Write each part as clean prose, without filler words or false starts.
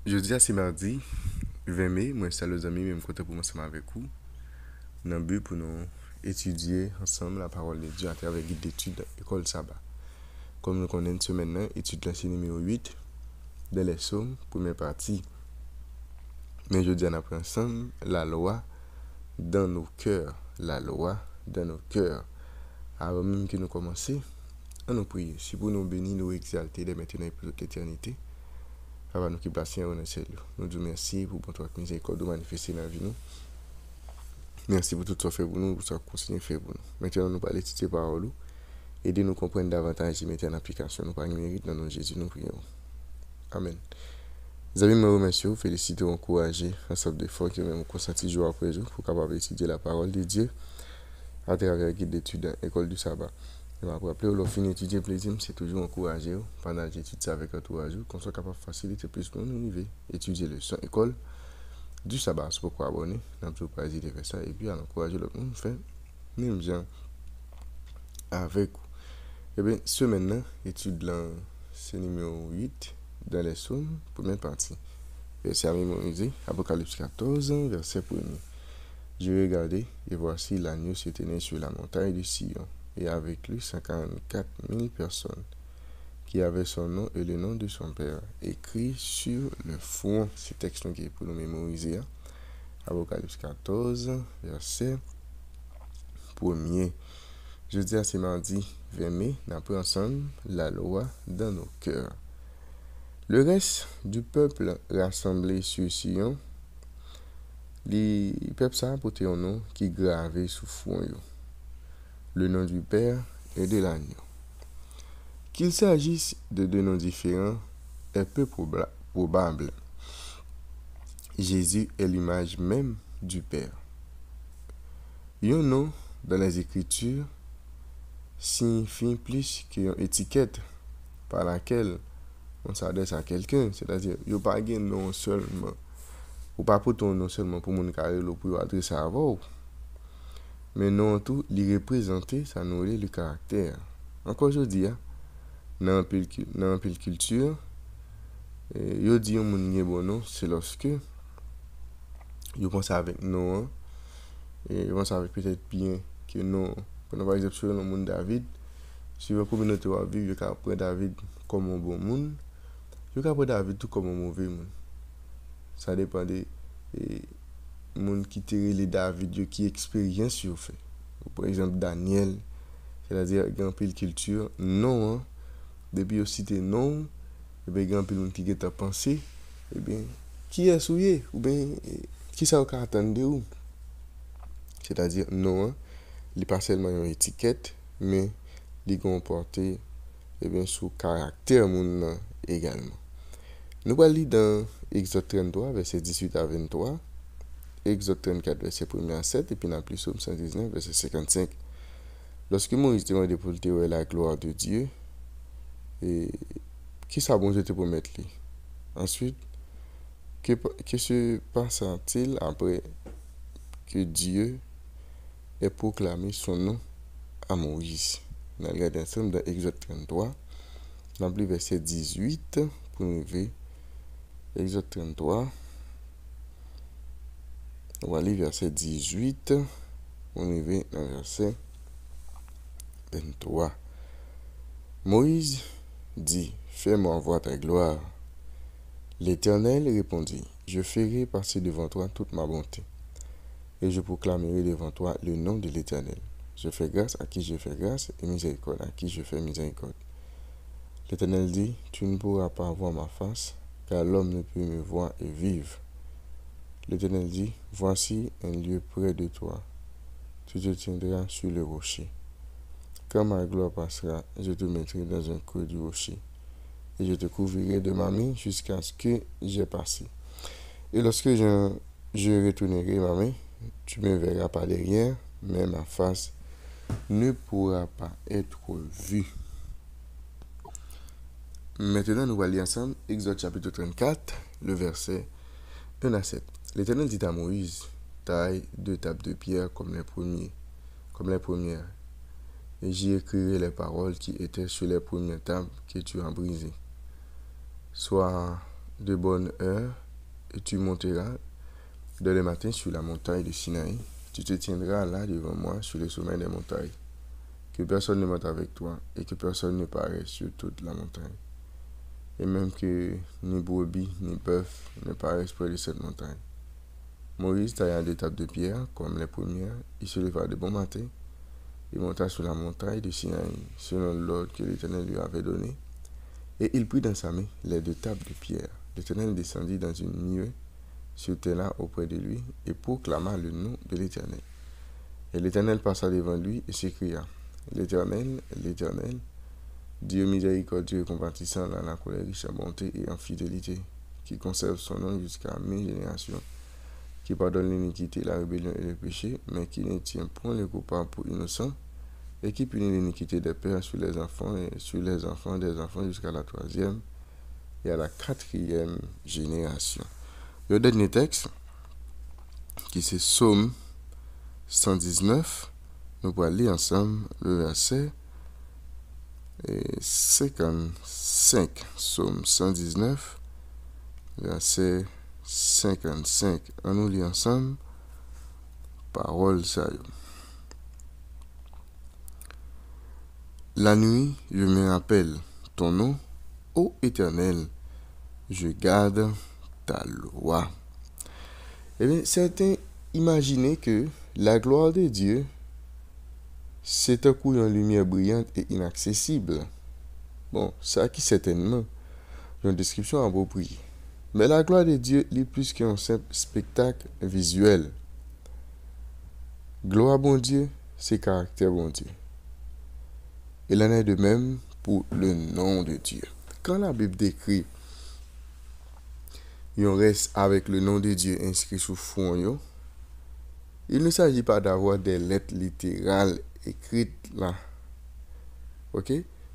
Jeudi, c'est mardi 20 mai, moi c'est les amis, même côté pour moi ensemble avec vous, dans le but pour nous étudier ensemble la parole de Dieu à travers guide d'études école sabbat. Comme nous connaissons maintenant, étude classée numéro 8 de les Psaumes, première partie. Mais jeudi, on apprend ensemble la loi dans nos cœurs. La loi dans nos cœurs. Avant même que nous commencions, on nous prie. Si pour nous bénir, nous exalter dès maintenant et pour toute l'éternité. Papa, nous qui passons dans le ciel. Nous disons merci pour votre miséricorde de manifester dans la vie. Nous. Merci pour tout ce que fait pour nous, pour ce que vous continuez à faire pour nous. Maintenant, nous allons étudier la parole. Aidez-nous à comprendre davantage et mettre en application. Nous parlons mérite dans nos Jésus, nous prions. Amen. Vous avez me remercier, féliciter, encourager, ensemble d'efforts que nous consenti jour après jour pour capable étudier la parole de Dieu à travers le guide d'études école du sabbat. Je vais rappeler, au fin d'étudier plaisir, c'est toujours encourager pendant l'étude avec entourage, qu'on soit capable de faciliter plus pour nous arriver étudier le son école du sabbat. C'est pourquoi abonner, n'a pas hésiter à faire ça et puis à encourager l'autre monde faire même gens avec vous. Et bien, ce maintenant, étude là, c'est numéro 8 dans les Psaumes, première partie. Verset à mémoriser, Apocalypse 14, verset 1er. Je regardais, et voici l'agneau se tenait sur la montagne de Sion, et avec lui 144 000 personnes, qui avaient son nom et le nom de son père, écrit sur le front. Ce texte qui est pour nous mémoriser. Apocalypse 14, verset 1er. Je dis à ce mardi 20 mai, nous apprenons ensemble la loi dans nos cœurs. Le reste du peuple rassemblé sur Sion, les peuples ça porté un nom qui gravé sous front, le nom du Père et de l'agneau. Qu'il s'agisse de deux noms différents est peu probable. Jésus est l'image même du Père. Un nom dans les Écritures signifie plus qu'une étiquette par laquelle on s'adresse à quelqu'un. C'est-à-dire, il n'y a pas un nom seulement. Ou pas pour ton nom seulement pour mon carré pour adresser à vous. Mais non tout, il représente, ça nous le caractère. Encore je dis, dans la culture, il dit que mon bon nom, c'est lorsque il pense avec nous, et il pense avec peut-être bien que nous, par exemple, sur le monde David, si la communauté va vivre, il va prendre David comme un bon monde, il va prendre David tout comme un mauvais monde. Ça dépend des monde qui tire les David qui expérience sur fait. Par exemple Daniel, c'est-à-dire grand pile culture, non, depuis aussi cité non, et bien grand pile monde qui a pensé, et bien qui est souillé ou bien qui ça va attendre ou. C'est-à-dire non, il n'est pas seulement une étiquette, mais il comporte et bien sous caractère monde également. Nous allons lire dans Exode 33 verset 18 à 23. Exode 34, verset 1 à 7, et puis dans Psaume 119, verset 55. Lorsque Moïse demande pour le la gloire de Dieu, et qui ça bon Dieu te promettre lui? Ensuite, que se passe-t-il après que Dieu ait proclamé son nom à Moïse? On a regardé ensemble dans Exode 33, dans le verset 18, pour nous voir Exode 33. On va lire verset 18, on y va dans verset 23. Moïse dit, fais-moi voir ta gloire. L'Éternel répondit, je ferai passer devant toi toute ma bonté, et je proclamerai devant toi le nom de l'Éternel. Je fais grâce à qui je fais grâce, et miséricorde à qui je fais miséricorde. L'Éternel dit, tu ne pourras pas voir ma face, car l'homme ne peut me voir et vivre. L'Éternel dit, voici un lieu près de toi. Tu te tiendras sur le rocher. Quand ma gloire passera, je te mettrai dans un creux du rocher, et je te couvrirai de ma main jusqu'à ce que j'ai passé. Et lorsque je retournerai ma main, tu me verras pas derrière, mais ma face ne pourra pas être vue. Maintenant, nous allons lire ensemble Exode chapitre 34, le verset 1 à 7. L'Éternel dit à Moïse, taille 2 tables de pierre comme les premières, et j'y écrirai les paroles qui étaient sur les premières tables que tu as brisées. Sois de bonne heure, et tu monteras dès le matin sur la montagne de Sinaï. Tu te tiendras là devant moi sur le sommet des montagnes. Que personne ne monte avec toi et que personne ne paraisse sur toute la montagne. Et même que ni brebis ni bœuf ne paraissent près de cette montagne. Moïse tailla des tables de pierre comme les premières. Il se leva de bon matin et monta sur la montagne de Sinaï selon l'ordre que l'Éternel lui avait donné. Et il prit dans sa main les 2 tables de pierre. L'Éternel descendit dans une nuée se tenant auprès de lui et proclama le nom de l'Éternel. Et l'Éternel passa devant lui et s'écria: L'Éternel, l'Éternel, Dieu miséricordieux et compatissant dans la colère riche en bonté et en fidélité, qui conserve son nom jusqu'à 1000 générations, qui pardonne l'iniquité, la rébellion et le péché, mais qui ne tient point le coupable pour innocent, et qui punit l'iniquité des pères sur les enfants et sur les enfants des enfants jusqu'à la 3e et à la 4e génération. Le dernier texte, qui c'est Psaume 119, nous allons lire ensemble le verset 55. Psaume 119, verset 55. On nous lit ensemble, parole ça. La nuit, je me rappelle ton nom, ô Éternel, je garde ta loi. Eh bien, certains imaginaient que la gloire de Dieu, c'est un coup en lumière brillante et inaccessible. Bon, ça qui certainement, une description appropriée. Mais la gloire de Dieu est plus qu'un simple spectacle visuel. Gloire bon Dieu, c'est caractère bon Dieu. Il en est de même pour le nom de Dieu. Quand la Bible décrit, on reste avec le nom de Dieu inscrit sous fond, il ne s'agit pas d'avoir des lettres littérales écrites là. Ok?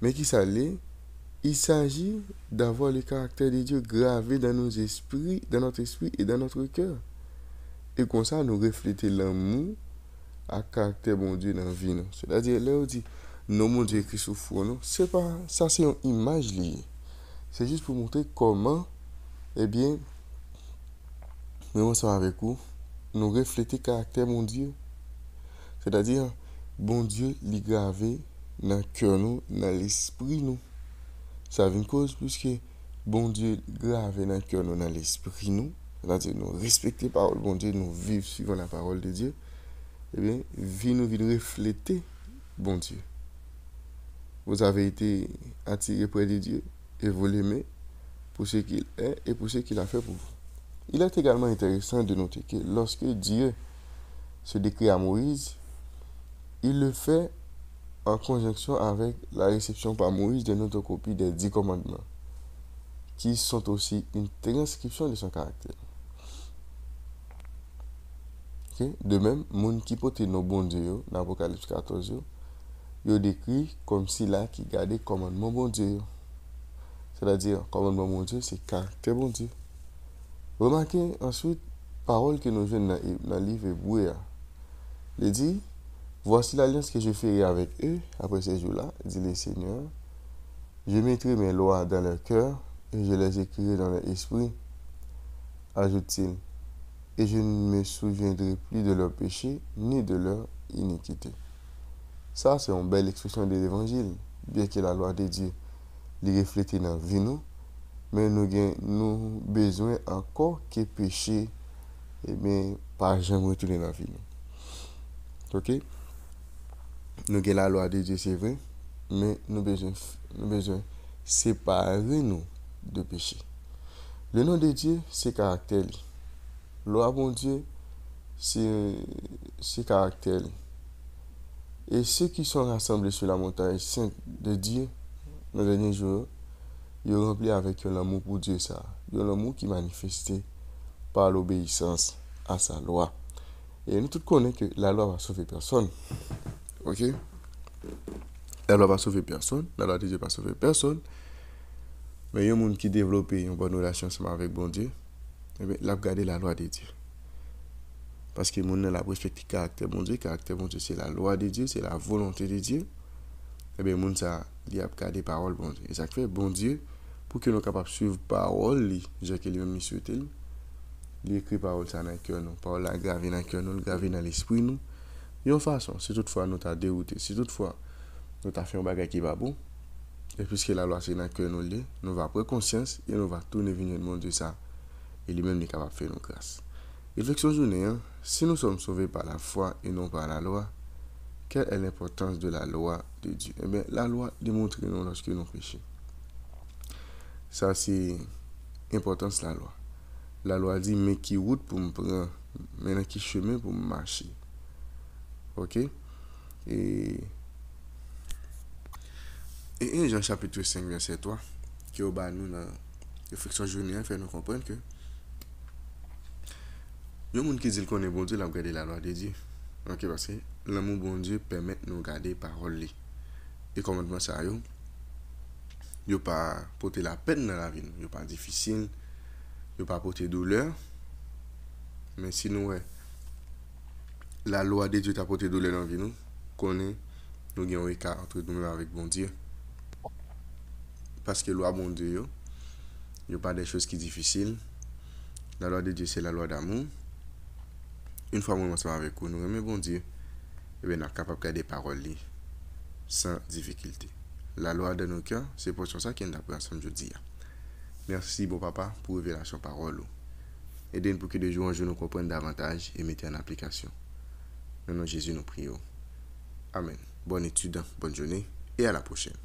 Mais qui s'allait, il s'agit d'avoir le caractère de Dieu gravé dans nos esprits, dans notre esprit et dans notre cœur. Et comme ça, nous refléter l'amour à caractère bon Dieu dans la vie. C'est-à-dire, là, on dit, non, mon Dieu écrit sous fond, c'est pas, ça c'est une image liée. C'est juste pour montrer comment, eh bien, nous ensemble avec vous, nous refléter caractère bon Dieu. C'est-à-dire, bon Dieu, l'est gravé dans le cœur nous, dans l'esprit nous. Ça vient une cause puisque bon Dieu gravé dans le cœur nous, dans l'esprit nous. C'est-à-dire, nous respecter la parole bon Dieu, nous vivre suivant la parole de Dieu. Eh bien, vie nous vient refléter bon Dieu. Vous avez été attiré près de Dieu et vous l'aimez pour ce qu'il est et pour ce qu'il a fait pour vous. Il est également intéressant de noter que lorsque Dieu se décrit à Moïse, il le fait en conjonction avec la réception par Moïse de notre copie des 10 commandements, qui sont aussi une transcription de son caractère. Okay? De même, moun qui porte nos bons Dieu, dans l'Apocalypse 14, il décrit comme si là qui gardait commandement bon Dieu. C'est-à-dire, commandement bon Dieu, c'est caractère bon Dieu. Remarquez ensuite, parole que nous jouons dans le livre Hébreu. Il dit, voici l'alliance que je ferai avec eux après ces jours-là, dit le Seigneur. Je mettrai mes lois dans leur cœur et je les écrirai dans leur esprit, ajoute-t-il. Et je ne me souviendrai plus de leurs péchés ni de leur iniquité. Ça, c'est une belle expression de l'évangile, bien que la loi de Dieu les reflète dans la vie, nous, mais nous avons besoin encore que péché, et bien, pas jamais retourner dans la vie. Ok? Nous avons la loi de Dieu, c'est vrai, mais nous avons besoin séparer nous de péché. Le nom de Dieu, c'est caractère. Loi bon Dieu, c'est caractère. Et ceux qui sont rassemblés sur la montagne sainte de Dieu, dans les derniers jours, ils ont rempli avec l'amour pour Dieu ça. Ils ont l'amour qui est manifesté par l'obéissance à sa loi. Et nous tous connaissons que la loi va sauver personne. Ok? La loi va sauver personne. La loi de Dieu va sauver personne. Mais il y a des gens qui développent une bonne relation avec bon Dieu. Eh bien, ils ont gardé la loi de Dieu. Parce que les gens ont respecté le caractère bon Dieu. Le caractère bon Dieu, c'est la loi de Dieu, c'est la volonté de Dieu. Eh bien, les gens ont gardé la parole bon Dieu. Et ça fait bon Dieu pour que nous soyons capables de suivre parole, j'ai que lui-même souhaité. Il écrit parole ça dans le cœur, nous. Parole la gravée dans le cœur, nous, gravée dans l'esprit, nous. De façon, si toutefois nous t'a dérouté, si toutefois nous t'a fait un bagage qui va bon, et puisque la loi c'est dans le cœur, nous va prendre conscience et nous va tourner vers le monde de ça. Et lui-même est capable de faire nos grâces. Réflexion journée, hein? Si nous sommes sauvés par la foi et non par la loi, quelle est l'importance de la loi de Dieu? Eh bien, la loi démontre nous lorsque nous péchons. Ça, c'est l'importance de la loi. La loi dit, mais qui route pour me prendre, maintenant qui chemin pour me marcher. Ok? Et 1 Jean chapitre 5, verset 3, qui est au bas nous dans réflexion journée, fait nous comprendre que il y a des gens qui disent qu'on est bon Dieu, la garder la loi de Dieu. Ok, parce que l'amour bon Dieu permet de nous garder parole. Et commandement ça, yo pas porter la peine dans la vie, yo pas difficile, yo pas porter douleur. Mais si nous la loi de Dieu t'a porté douleur dans la vie nous, connaît nous avons un écart entre nous avec bon Dieu. Parce que la loi bon Dieu, il n'y a pas des choses qui sont difficiles. La loi de Dieu, c'est la loi d'amour. Une fois que nous sommes avec vous, nous aimons bon Dieu, et bien nous sommes capables de garder des paroles sans difficulté. La loi de nos cœurs, c'est pour ça qu'on apprend ensemble aujourd'hui. Merci, bon papa, pour révélation parole. Aidez-nous pour que de jour en jour nous comprenions davantage et mettez en application. Dans le nom de Jésus, nous prions. Amen. Bonne étude, bonne journée et à la prochaine.